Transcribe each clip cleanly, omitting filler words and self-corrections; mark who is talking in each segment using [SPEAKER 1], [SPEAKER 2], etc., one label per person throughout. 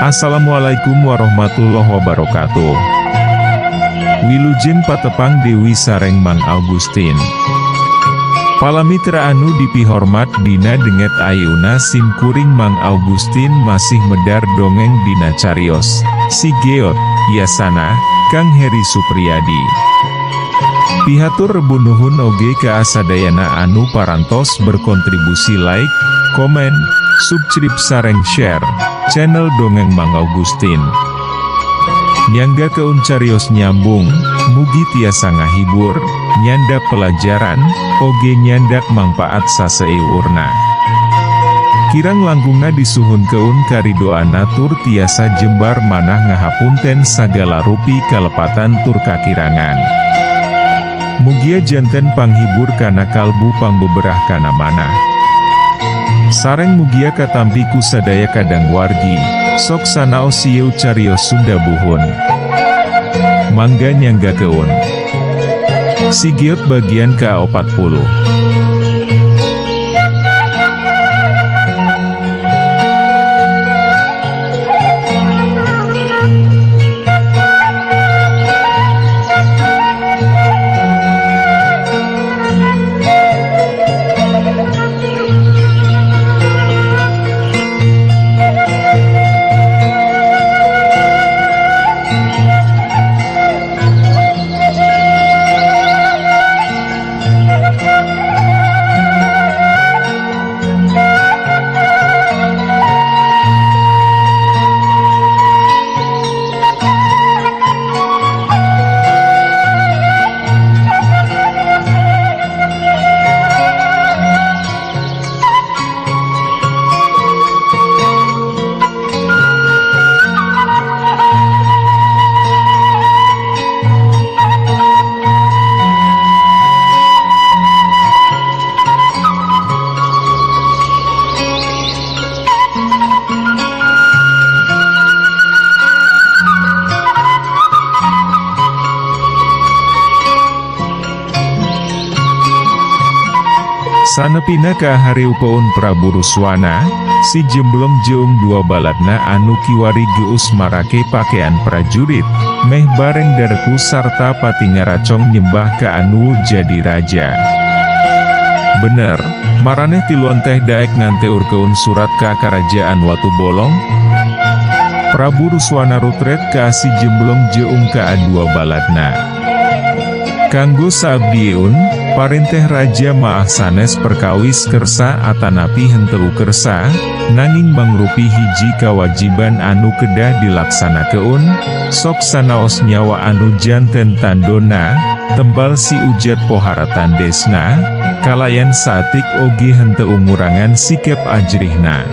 [SPEAKER 1] Assalamualaikum warahmatullahi wabarakatuh. Wilujeng patepang Dewi sareng Mang Augustin. Palamitra anu dipihormat dina denget ayuna simkuring Mang Augustin masih medar dongeng dina carios Si Geot, Yasana, Kang Heri Supriyadi. Pihatur rebunuhun oge ka asadayana anu parantos berkontribusi like, komen, subscribe sareng share channel Dongeng Mang Augustin. Nyangga keun carios nyambung, mugi tiasa ngahibur, nyandak pelajaran, oge nyandak mangpaat saseurna. Kirang langgungna disuhun keun karidoana tur tiasa jembar manah ngahapunten sagala rupi kalepatan tur kakirangan. Mugia janten panghibur kana kalbu pangbeberah kana manah. Sareng mugia katampiku sadaya kadang wargi, sok sanaos sieu carios Sunda buhun. Mangga nyangga keun. Si Geot bagian ke-40. Sanepina ka hareupeun Prabu Ruswana, si Jemblong jeung dua baladna anu kiwari geus marake pakaian prajurit, meh bareng dareku sarta patingaracong nyembah ka anu jadi raja. Bener, maraneh tiluan teh daek nganteur keun surat ka karajaan Watu Bolong. Prabu Ruswana rutret ka si Jemblong jeung ka dua baladna. Kanggo saabdieun, parenteh raja maah sanes perkawis kersa atanapi henteu kersa, nanging mangrupi hiji kawajiban anu kedah dilaksanakeun, sok sanaos nyawa anu janten tandona, tembal si ujat poharatan desna, kalayan satik oge henteu ngurangan sikep ajrihna.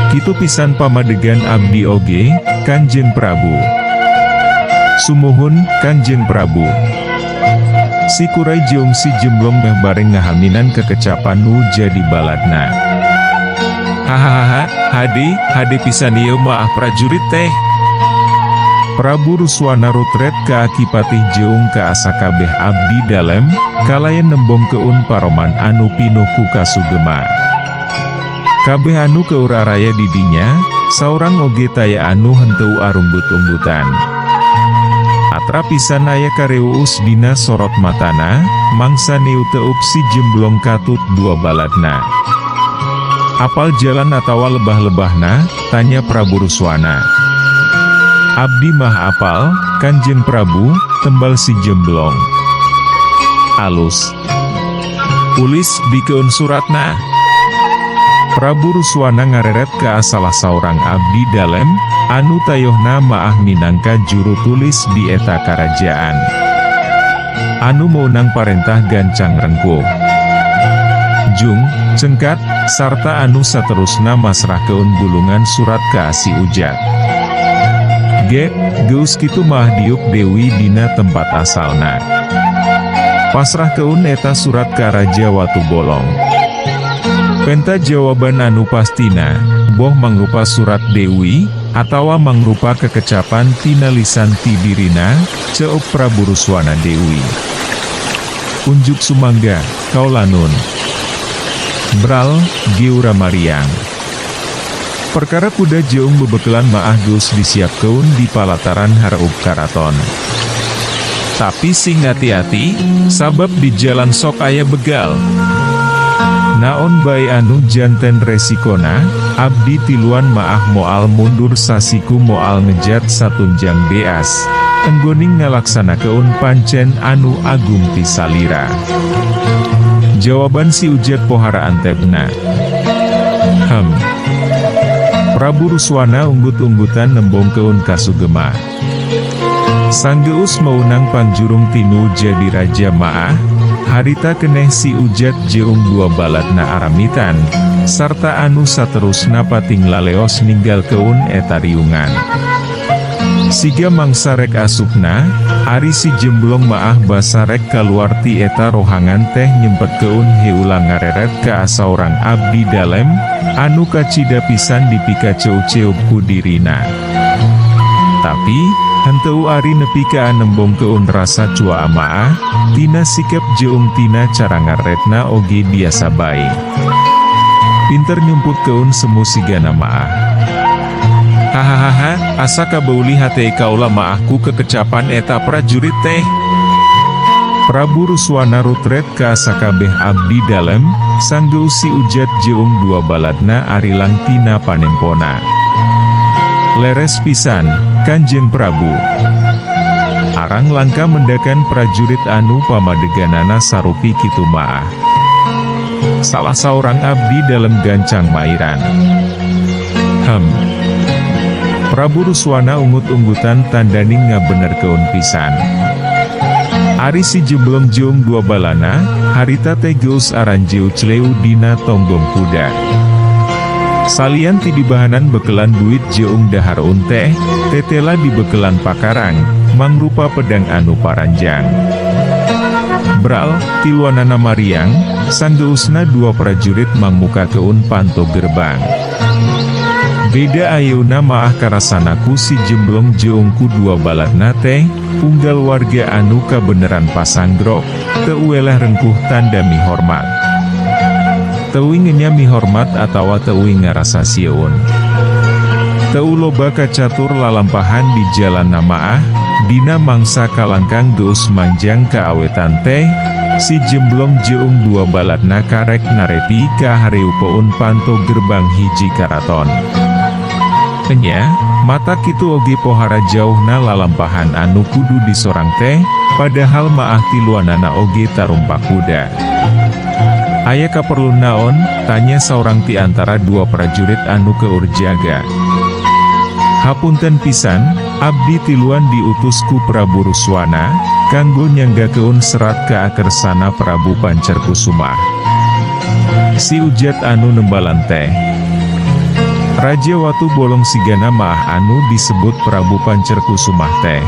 [SPEAKER 1] Kitu pisan pamadegan abdi oge, Kanjeng Prabu. Sumuhun, Kanjeng Prabu. Si Kurai jeung si Jemblong meh bareng ngahaminan kekecapan nu jadi baladna. Hahaha, hade pisan ieu maah prajurit teh. Prabu Ruswana rutret ka Akipatih jeung ka asa kabeh abdi dalem, kalayan nembong keun paroman anu pinuh ku kasugema. Kabeh anu keuraraya didinya, saurang oge taya anu henteu arumbut-umbutan. Atra pisan aya kareuus dina sorot matana, mangsa neu teup si Jemblong katut dua baladna. Apal jalan atawa lebah-lebahna, tanya Prabu Ruswana. Abdi mah apal, Kanjeng Prabu, tembal si Jemblong. Alus. Ulis bikeun suratna. Prabu Ruswana ngareret ka salah saurang abdi dalem, anu tayohna maah minangka juru tulis di eta karajaan. Anu meunang parentah gancang rengkuh. Jung, cengkat, sarta anu saterusna masrahkeun gulungan surat ka si ujat. Geus kitu mah diuk Dewi dina tempat asalna. Pasrahkeun eta surat ka Raja Watu Bolong. Penta jawaban anu pastina, boh mangrupa surat Dewi, atawa mangrupa kekecapan tina lisan tidirina, ceuk Prabu Ruswana Dewi. Unjuk sumangga, kaulanun. Bral, Giura Mariang. Perkara kuda jeung bebekelan maah geus disiapkeun di palataran hareup karaton. Tapi sing hati-hati, sabab di jalan sok aya begal. Naon bae anu janten resikona, abdi tiluan maah moal mundur sasiku moal ngejat satunjang beas, enggoning ngalaksanakeun pancen anu agung ti salira. Jawaban si Ujat pohara antepna. Prabu Ruswana unggut-unggutan nembongkeun kasugema. Sanggeus meunang panjurung tinu jadi raja maah, harita keneh si Ujat jeung dua baladna aramitan, sarta anu saterusna pating laleos ninggalkeun eta riungan. Siga mangsa rek asupna, ari si Jemblong maah basa rek kaluar ti eta rohangan teh nyempetkeun heula ngareret ka asaurang abdi dalem, anu kacida pisan dipika ceu-ceu ku dirina. Tapi, henteu ari nepi ka nembongkeun rasa cua amaah, tina sikap jeung tina cara ngaretna oge biasa bae. Pinter nyumputkeun semu sigana maah. Hahaha, asa kabeuli hate kaula maahku kekecapan eta prajurit teh. Prabu Ruswana rutret ka sakabeh abdi dalem, sanggeus si Ujat jeung dua baladna arilang tina panempona. Leres pisan, Kanjeng Prabu. Arang langka mendakan prajurit anu pamadeganana sarupi kitu maah. Salah saorang abdi dalam gancang mairan. Prabu Ruswana ungut-unggutan tandaning ngabenerkeun pisan. Ari si Jemblong jeung dua balana, harita teh geus aranjeu cleu dina tonggong kuda. Salian ti dibahanan bekelan duit jeung dahar teh, tetela dibekelan pakarang, mangrupa pedang anu paranjang. Bral, tiluanana Mariang, sanggeusna dua prajurit mangmukakeun panto gerbang. Beda ayeuna maah karasanaku si Jemblong jeungku dua baladna teh, unggal warga anu kabeneran pasangrok, teu welah rengkuh tanda mihormat. Teuing nya mihormat atawa teuing ngarasa sieun. Teu loba kacatur lalampahan di jalan namaah, dina mangsa kalangkang geus manjang kaawetan teh, si Jemblong jeung dua baladna karek narepi ka hareupeun panto gerbang hiji karaton. Enya, mata kitu oge pohara jauhna lalampahan anu kudu disorang teh, padahal maah tiluanana oge tarumpak kuda. Aya kaperlun naon? Tanya seorang ti antara dua prajurit anu keur jaga. Hapunten pisan, abdi tiluan diutus ku Prabu Ruswana, kanggo nyanggakeun serat ka akersana Prabu Pancerkusumah. Si Ujat anu nembalan teh. Raja Watu Bolong sigana maah anu disebut Prabu Pancerkusumah teh.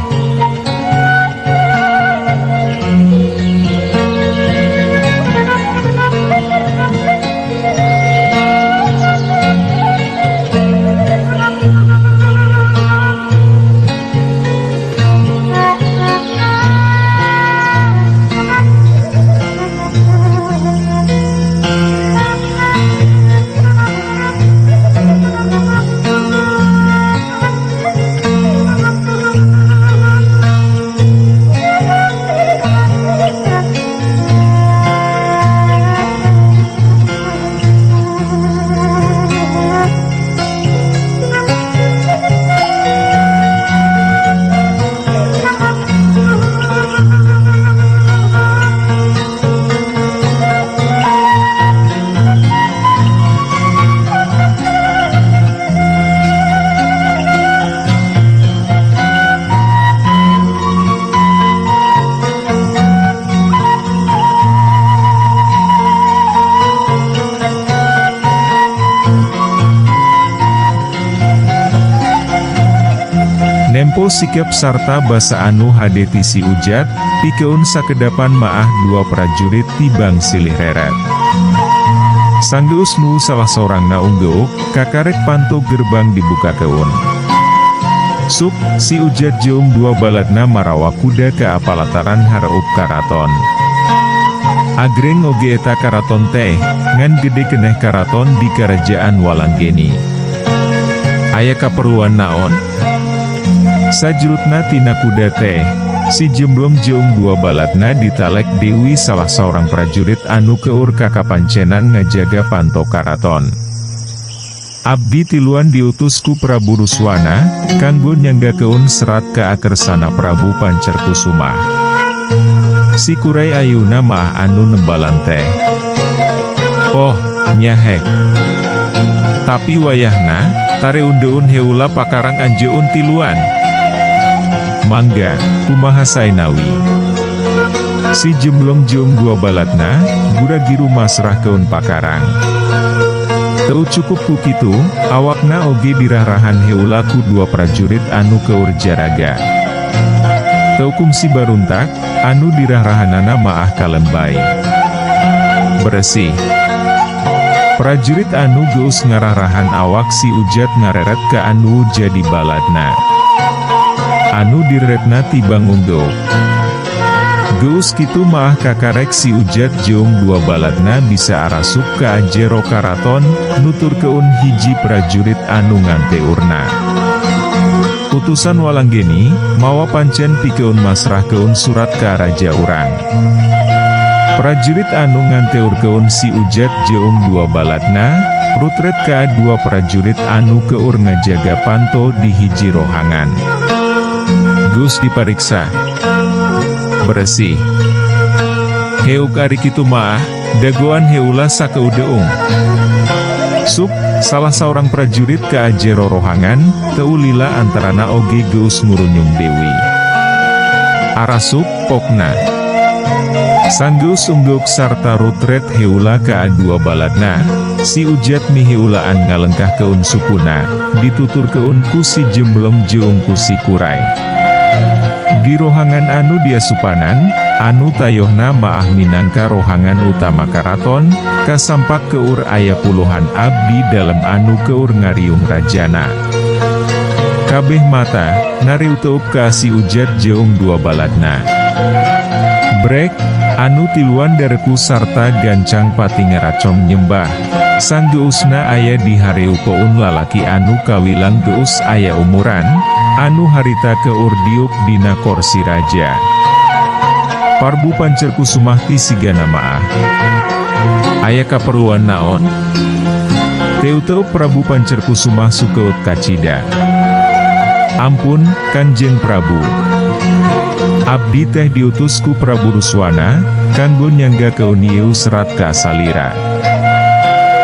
[SPEAKER 1] Nempo sikap sarta basa anu hadeti si Ujat, pikeun sakedapan maah dua prajurit tibang silih reret. Sanggeus nu salah sorangna unggeuk, kakarek panto gerbang dibuka keun. Suk, si Ujat jeung dua baladna marawa kuda ke apalataran hareup karaton. Agreng oge eta karaton teh, ngan gede keneh karaton di kerajaan Walanggeni. Aya kaperluan naon? Sajulutna tina kuda teh, si Jemblong Jeung dua baladna ditalek Dewi salah seorang prajurit anu keur ka kapancenan ngajaga panto karaton. Abdi tiluan diutus ku Prabu Ruswana, kanggo nyangggakeun serat ka Akersana Prabu Pancerkusuma. Si kurai ayuna mah anu nembalan teh. Oh, nyahek. Tapi wayahna, tare undeun heula pakarang anjeun tiluan. Mangga, kumaha saenawi. Si Jemblong Jeung dua baladna, gura giru masrah keun pakarang. Teu cukup ku kitu, awakna oge dirahrahan heula ku dua prajurit anu keur jaraga. Teu kungsi baruntak, anu dirahrahanana maah kalembay. Bersih. Prajurit anu geus ngarahrahan awak si Ujat ngareret ka anu jadi baladna. Anu diretna tibang unggo. Geus kitu maah kakarek si Ujat Jeung dua baladna bisa arasup ka jero karaton, nutur keun hiji prajurit anu nganteurna. Utusan walanggeni, mawa pancen pikeun masrah keun surat ka raja urang. Prajurit anu nganteur keun si Ujat Jeung dua baladna, rutret ka dua prajurit anu keur ngajaga panto di hiji rohangan. Geus dipariksa. Bersih. Heuk ari kitu maah, dagoan heula sakeudeung. Sup, salah seorang prajurit ka jero rohangan, teu lila antarana oge geus ngurunyung Dewi. Arasup, pokna. Sanggeus ungguk sarta rutret heula ka dua baladna, si Ujat miheulaan ngalengkah keun supuna, ditutur keun ku si Jemblong Jeung ku si kurai. Di rohangan anu diasupanan, anu tayohna maah minangka rohangan utama karaton, kasampak keur aya puluhan abdi dalam anu keur ngariung rajana. Kabeh mata, nariuteup ka si Ujat Jeung dua baladna. Brek, anu tiluan dareku sarta gancang pati ngeracong nyembah. Sanggeusna aya di hareupeun lalaki anu kawilang geus aya umuran, anu harita keur diuk dina korsi raja. Parbu Pancerkusumah ti sigana maah. Aya kaperluan naon? Teu Prabu Pancerkusumah sukeut kacida. Ampun, Kanjeng Prabu. Abdi teh diutus ku Prabu Ruswana, kanggo nyanggakeun ieu serat ka salira.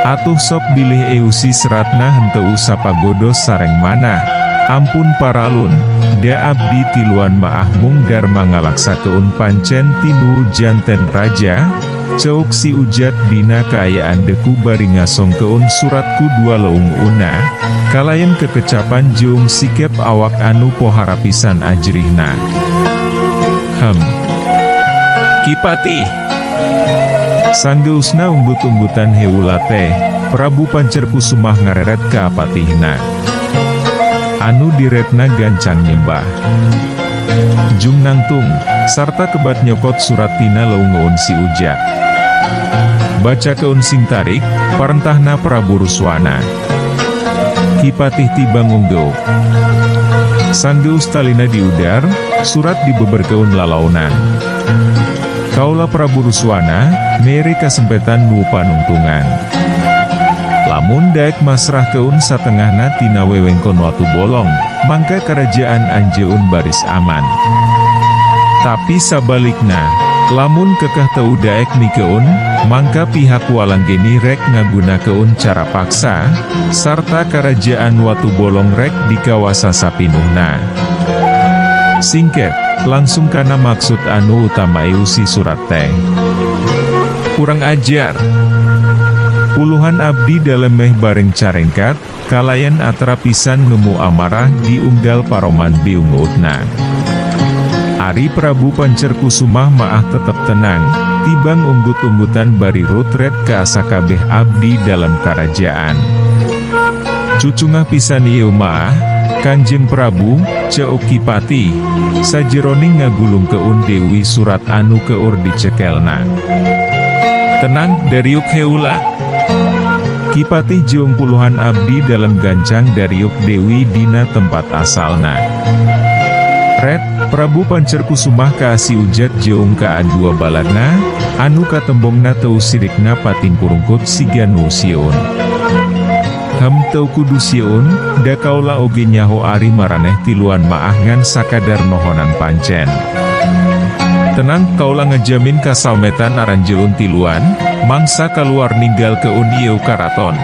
[SPEAKER 1] Atuh sok bilih eusi seratna henteu sapagodos sareng manah. Ampun paralun, da abdi tiluan maah mung darma ngalaksakeun pancen tinu janten raja, ceuk si Ujat dina kaayaan deku bari ngasongkeun suratku dua leung una, kalayan kekecapan Jeung sikep awak anu pohara pisan ajrihna. Kipati. Sanggeusna unggut-unggutan heula teh, Prabu Pancerkusumah ngareret ka patihna. Anu diretna gancang nyembah. Jung nangtung, sarta kebat nyokot surat tina leungeun si Ujat. Baca keun sing tarik, parentahna Prabu Ruswana. Kipatih tibang unggo. Sanggeus talina diudar, surat dibeberkeun lalaunan. Kaula Prabu Ruswana, mere kasempetan nu panungtungan. Lamun daek masrah keun satengahna tina wewengkon watu bolong, mangka kerajaan anjeun baris aman. Tapi sabalikna, lamun kekeh teu daek mikeun, mangka pihak walanggeni rek ngagunakeun cara paksa, sarta kerajaan watu bolong rek dikawasa sapinuhna. Singket, langsung kana maksud anu utama si surat teh. Kurang ajar. Puluhan abdi dalam meh bareng carengkat, kalayan atra pisan nemu amarah di unggal paroman biungutna. Ari Prabu Pancerkusumah maah tetep tenang, tibang unggut-unggutan bari rutret ka sakabeh abdi dalam kerajaan. Cucungah pisan ieu maah, Kanjeng Prabu, ceuk Kipati, sajeroning ngagulung keun Dewi surat anu keur dicekelna. Tenang, dariuk heula. Kipatih jeung puluhan abdi dalam gancang dariuk Dewi dina tempat asalna. Red, Prabu Pancerkusumah kaasi ujat jeung ka-dua baladna, anu katembongna teu sirikna pating purungkut siga nu sieun. Teu kudu sieun, da kaula oge nyaho ari maraneh tiluan maah ngan sakadar nohonan pancen. Tenang, kaula ngejamin kasalmetan aran jeun tiluan, mangsa kaluar ninggal keun ieu karaton.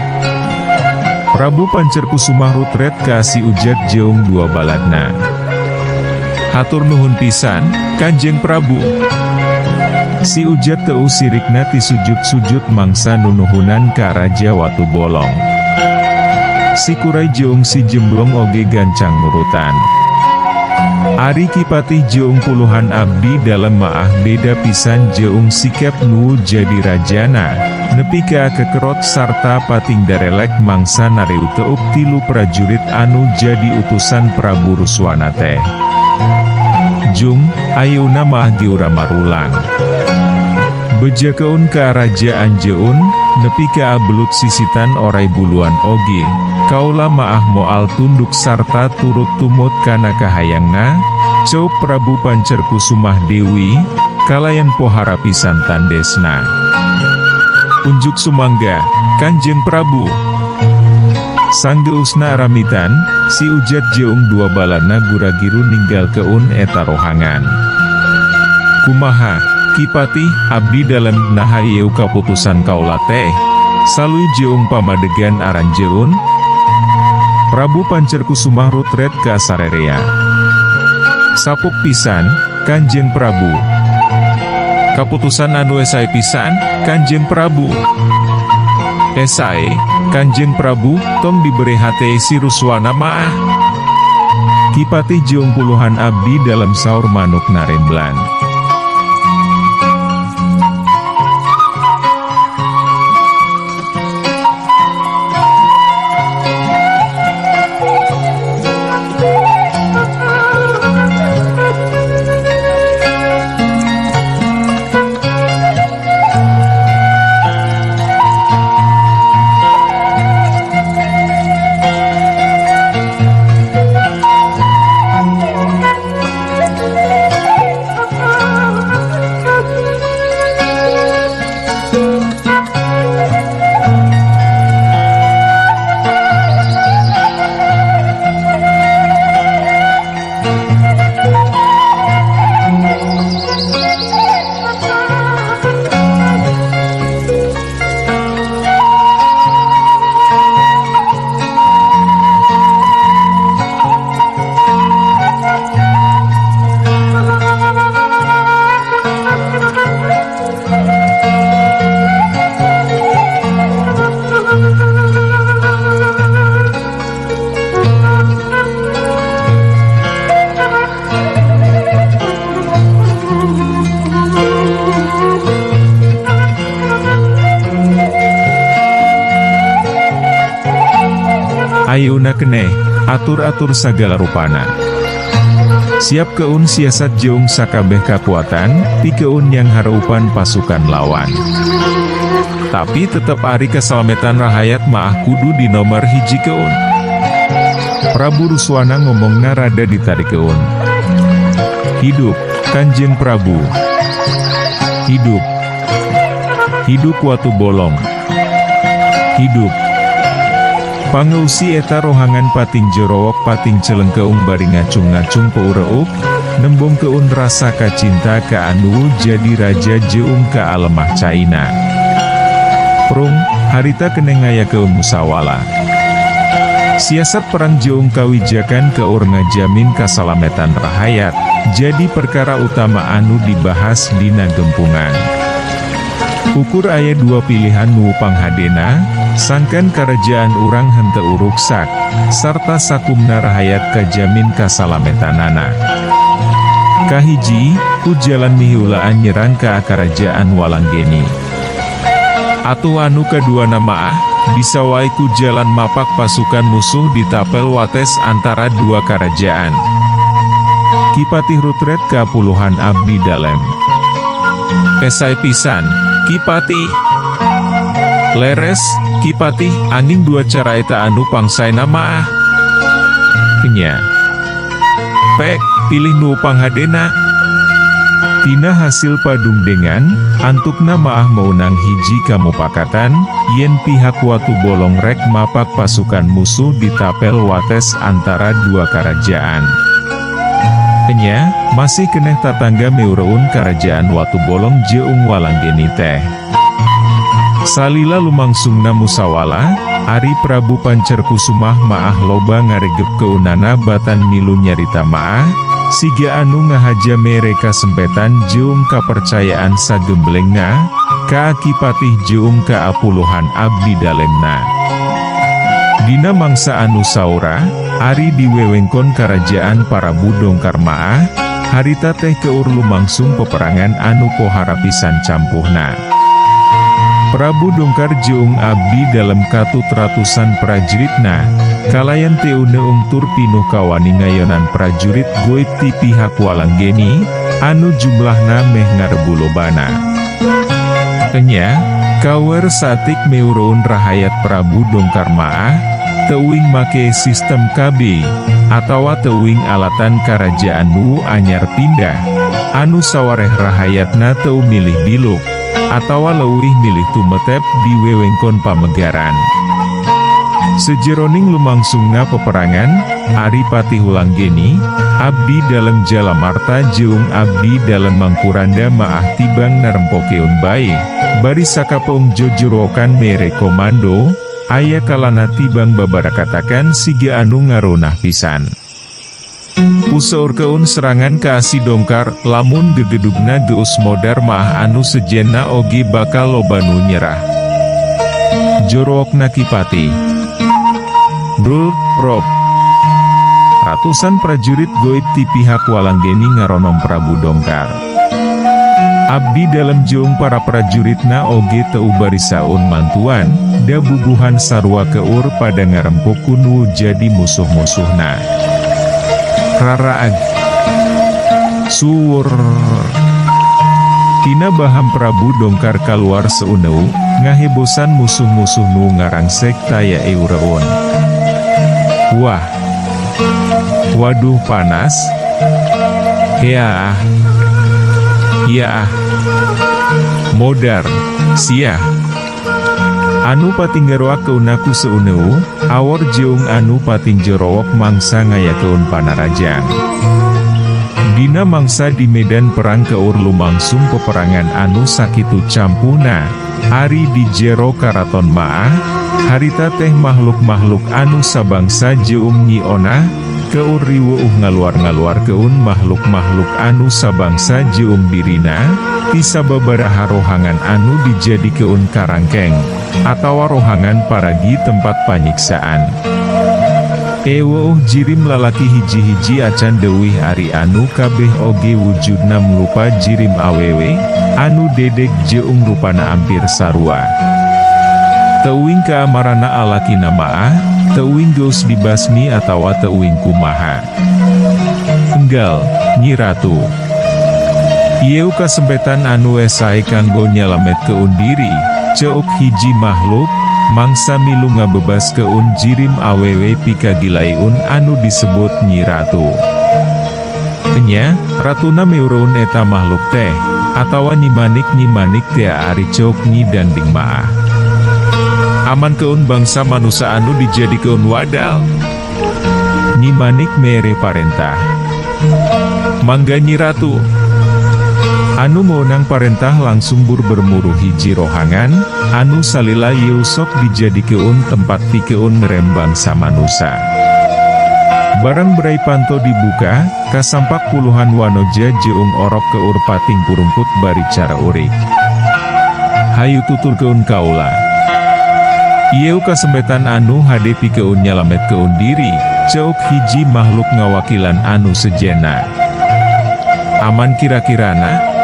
[SPEAKER 1] Prabu Pancerkusumah rutret kaasi ujat jeung dua baladna. Hatur nuhun pisan, Kanjeng Prabu. Si ujat teu sirikna ti sujud-sujud mangsa nunuhunan ka Raja Watu Bolong. Si kurai jeung si Jemblong oge gancang nurutan. Ari Kipatih jeung puluhan abdi dalam maah beda pisan jeung sikap nu jadi rajana, nepi ka kekerot sarta pating darelek mangsa nareu teup tilu prajurit anu jadi utusan Prabu Ruswana teh. Jung, ayeuna maah diura marulang. Bejakeun ka Rajaan jeun, nepi ka abelut sisitan orai buluan oge, kaula maah moal tunduk sarta turut tumut kana kahayangna, ceup Prabu Pancerkusumah Dewi, kalayan pohara pisan tandesna. Unjuk sumangga, Kanjeng Prabu. Sanggeusna ramitan, si ujat jeung dua baladna guragiru ninggal keun eta rohangan. Kumaha, Kipatih, abdi dalam nahayeu kaputusan kaula teh, salui jeung pamadegan aran jeun. Prabu Pancerkusumah rutret ka sarerea. Sapuk pisan, Kanjeng Prabu. Kaputusan anu esai pisan, Kanjeng Prabu. Esai, Kanjeng Prabu, tong diberi hate si Ruswana maah. Kipatih jeung puluhan abdi dalam saur manuk naremblan. Ayeuna keneh, atur-atur sagala rupana. Siap keun siasat jeung sakabeh kakuatan, ti keun yang hareupan pasukan lawan. Tapi tetep ari kasalmetan rahayat maah kudu di nomor hiji keun. Prabu Ruswana ngomongna rada ditarik keun. Hidup, Kanjeng Prabu. Hidup. Hidup Watu Bolong. Hidup. Pangeusi eta rohangan pating jerowok pating celengkeung bari ngacung-ngacung paureuk, nembong keun rasa kacinta ka anu jadi raja jeung ka alemah caina. Prung, harita keneh ngayakeun musawala. Siasat perang jeung kawijakan keur ngajamin kasalametan rahayat, jadi perkara utama anu dibahas dina gempungan. Ukur aya dua pilihan nu panghadena, sangkan kerajaan urang henteu uruksak, sarta sakumna rahayat kajamin kasalametanana. Kahiji, ku jalan miheulaan nyerang ka kerajaan Walanggeni. Atuh anu kadua nama bisa wae ku jalan mapak pasukan musuh di tapel wates antara dua kerajaan. Kipatih rutret ka puluhan abdi dalem. Esai pisan, Kipatih. Leres, Kipatih, angin dua cara eta anu pangsaena maah. Nya. Pek, pilih nu panghadena. Tina hasil padungdengan, antukna maah meunang hiji kamupakatan, yen pihak watu bolong rek mapak pasukan musuh di tapel wates antara dua kerajaan. Nya, masih keneh tatangga meureun kerajaan watu bolong jeung Walanggeni teh. Salila lumangsungna musawala, Ari Prabu Pancerkusumah maah loba ngaregep keunana batan milu nyarita maah, siga anu ngahaja mereka sempetan jeung kapercayaan sagemblengna, ka Kipatih jeung ka apuluhan abdi dalemna. Dina mangsa anu saura, Ari diwewengkon kerajaan para budongkar maah, harita teh keur lumangsung peperangan anu pohara pisan campuhna. Prabu Dongkar jeung abdi dalam katut ratusan prajuritna, kalayan teuneung tur pinuh kawani ngayonan prajurit goib ti pihak Walanggeni, anu jumlahna meh ngarebu lobana. Enya, kawer satik meureun rahayat Prabu Dongkar maah, teuing make sistem KB, atawa teuing alatan karajaan nu anyar pindah, anu sawareh rahayatna teu milih biluk, atawa leuwih milih tumetep di wewengkon pamegaran. Sejeroning lumangsungna peperangan, Ari Patih Walanggeni, abdi dalam Jalamarta jeung abdi dalam Mangkuranda maah tibang narempokeun bae, bari sakapeung jojurokan mere komando, aya kalana tibang babarakatakan siga anu ngaronah pisan. Usaurkeun serangan ka si Dongkar, lamun gegedugna geus modar maah anu sejenna oge bakal loba nu nyerah. Jorokna Kipatih. Brul, Rob. Ratusan prajurit goib ti pihak Walanggeni ngaronom Prabu Dongkar. Abdi dalam jeung para prajuritna oge teu barisaun mantuan, da bubuhan sarua keur pada ngarempuk kunu jadi musuh-musuhna. Raraag Sur Tina baham Prabu Dongkar kaluar seuneu, ngahebosan musuh-musuh nu ngarangsek taya eureun. Wah. Waduh panas. Yaah. Yaah. Modar. Siah. Anu patinggaroak keunaku seuneu, awor jeung anu patingjerowok mangsa ngayakeun panarajang. Dina mangsa di medan perang keur lumangsung peperangan anu sakitu campuhna, Ari di jero karaton maah, harita teh makhluk-makhluk anu sabangsa jeung nyiona, keur riweuh ngaluar-ngaluar keun makhluk-makhluk anu sabangsa jeung dirina, ti sababaraha rohangan anu dijadikeun karangkeng, atawa rohangan paragi tempat panyiksaan. Eweuh jirim lalaki hiji-hiji acan deuwih Ari anu kabeh oge wujudna mlupa jirim awewe, anu dedek jeung rupana ampir sarua. Teuing kaamarana alakina maah, teuing geus dibasmi atawa teuing kumaha. Enggal, Nyi Ratu. Ieu kasempetan anu sae kanggo nyalamet keun diri, ceuk hiji makhluk, mangsa milu ngabebas keun jirim awewe pikagilaiun anu disebut Nyi Ratu. Enya, ratuna meureun eta makhluk teh, atawa nyimanik teh Ari ceuk Nyi Danding maah. Aman keun bangsa manusia anu dijadikeun wadal. Nyimanik mere parentah. Mangga Nyi Ratu. Anu meunang parentah langsung bermuruh hiji rohangan, anu salila ieu sok dijadikeun tempat pikeun ngerembang sa manusia. Barang berai panto dibuka, kasampak puluhan wanoja jeung orok keur pating purungkut bari cara urik. Hayu tuturkeun kaula. Ieu kasempetan anu hade pikeun nyalamet keun diri, ceuk hiji makhluk ngawakilan anu sejenna. Aman kira-kirana?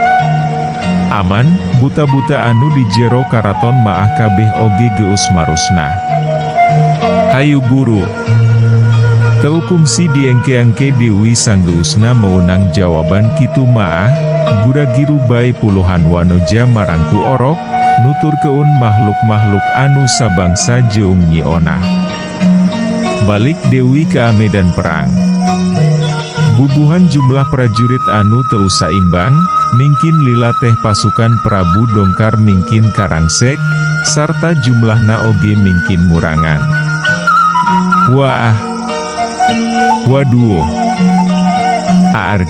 [SPEAKER 1] Aman, buta-buta anu di jero karaton maah kabeh oge geus marusna. Hayu guru. Teu kungsi diengke-engke Dewi Sanggeusna meunang jawaban kitu maah, gura giru bae puluhan wanoja marangku orok, nutur keun makhluk-makhluk anu sabangsa jeung nyiona. Balik Dewi ke medan perang. Bubuhan jumlah prajurit anu teu saimbang, mingkin lila teh pasukan Prabu Dongkar mingkin karangsek, sarta jumlahna oge mingkin murangan. Wah, waduh, aarg,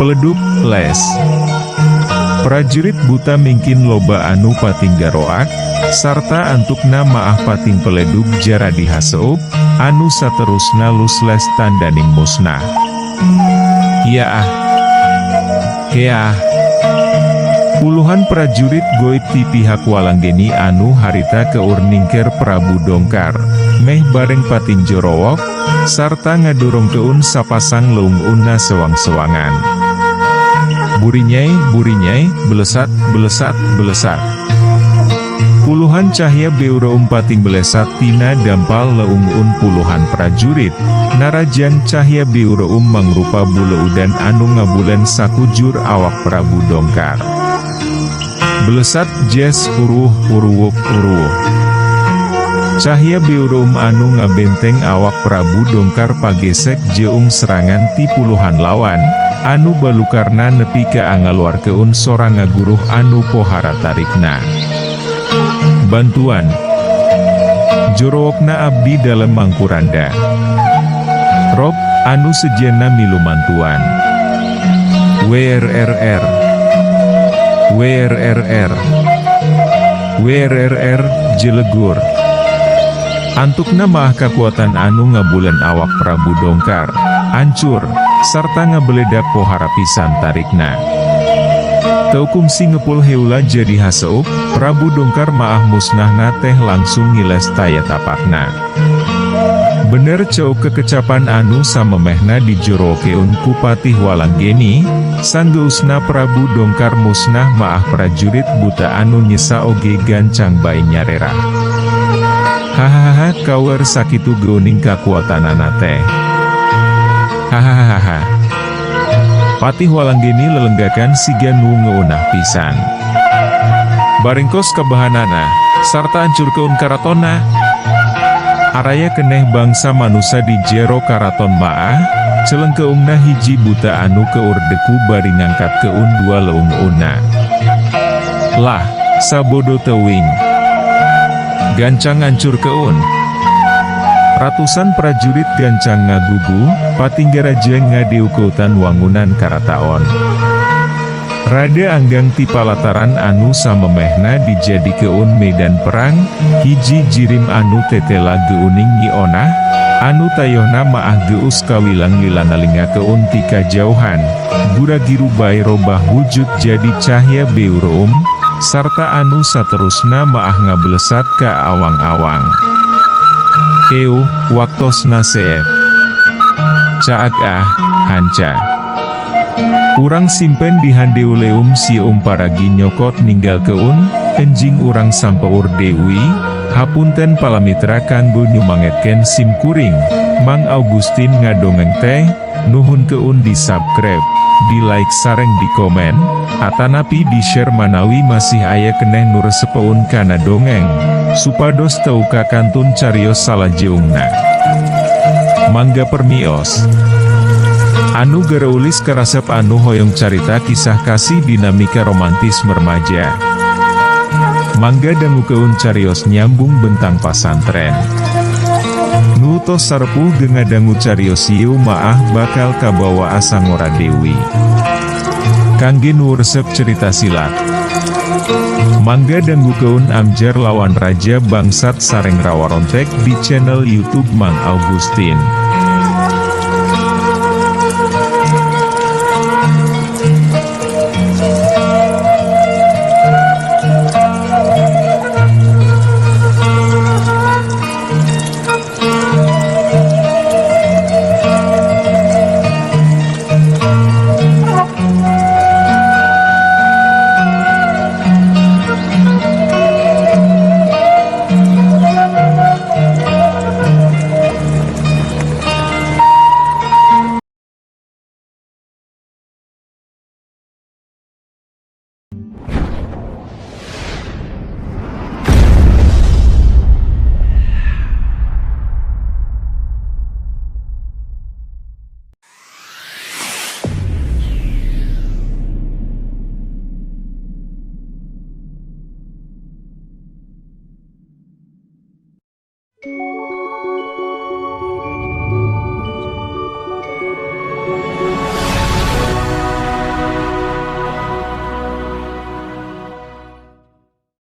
[SPEAKER 1] peledup, les. Prajurit buta mingkin loba anu pating garoak, sarta antukna maah pating peledug jara dihaseup, anu saterusna lusles tandaning musnah. Yaah, keah. Puluhan prajurit goib ti pihak Walanggeni anu harita keur ningker Prabu Dongkar, meh bareng pating jorowok, sarta ngadorong keun sapasang leung-una sewang-sewangan. Burinyai, belesat, belesat. Puluhan cahya beureum pating belesat tina dampal leung-un puluhan prajurit, narajan cahya beureum mangrupa buleudan anu ngabulen sakujur awak Prabu Dongkar. Belesat jes uruh. Cahya beureum anu ngabenteng awak Prabu Dongkar pagesek jeung serangan ti puluhan lawan, anu balukarna nepi ka angaluarkeun sorang ngaguruh anu pohara tarikna. Bantuan. Jorowokna abdi dalam mangkuranda. Rob, anu sejenna milu mantuan. WRRR, jelegur. Antukna maah kakuatan anu ngabulen awak Prabu Dongkar, ancur, sarta ngabeledak pohara pisan tarikna. Teukumsi ngepul heula jadi haseup, Prabu Dongkar maah musnahna teh langsung ngiles taya tapakna. Bener ceup kekecapan anu samemehna dijorokeun ku Patih Walanggeni, sanggeusna Prabu Dongkar musnah maah prajurit buta anu nyesa oge gancang bae nyarera. Hahaha kawer sakitu geuning kakuatanana teh. Hahaha. Patih Walanggeni lelenggakan siga nu ngeunah pisan. Baringkos kabahanana, sarta ancurkeun karatonna. Araya keneh bangsa manusia di jero karaton maah, celengkeungna hiji buta anu keur deku bari ngangkat keun dua leung-una. Lah, sabodo teuing. Gancang ngancur keun. Ratusan prajurit gancang ngagugu, patinggaraja ngadeukutan wangunan karataon. Rada anggang ti palataran anu samemehna dijadikeun medan perang, hiji jirim anu tetela geuning nyiona, anu tayohna maah geus kawilang-wilanalinga keun ti kajauhan, gura-giru bae robah wujud jadi cahya beureum, sarta anu saterusna maah ngablesat ka awang-awang. Keu, waktosna seep. Caag hanca. Urang simpen di handeuleum sieum paragi nyokot ninggal keun, enjing urang sampeur Dewi, hapunten palamitra kanggo nyumangetken sim kuring, Mang Augustin ngadongeng teh, nuhun keun di subscribe, di like sareng di komen, atanapi di share manawi masih aya keneh nu resepeun kana dongeng, supados teu kakantun carios salajeungna. Mangga permios. Anu gereulis karasep anu hoyong carita kisah kasih dinamika romantis remaja. Mangga dangukeun carios nyambung bentang pasantren. Nu tos sarpuh gengadangu carios ieu maah bakal kabawa asa ngora Dewi. Kangge nu resep cerita silat. Mangga dangukeun amjar lawan raja bangsat sareng rawarontek di channel YouTube Mang Augustin.